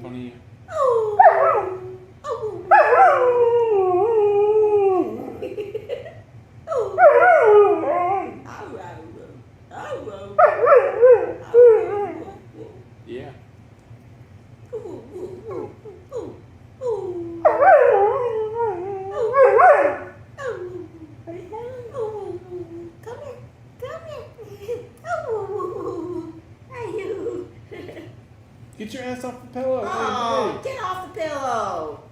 fun of you. Yeah. Get your ass off the pillow. Oh, get off the pillow.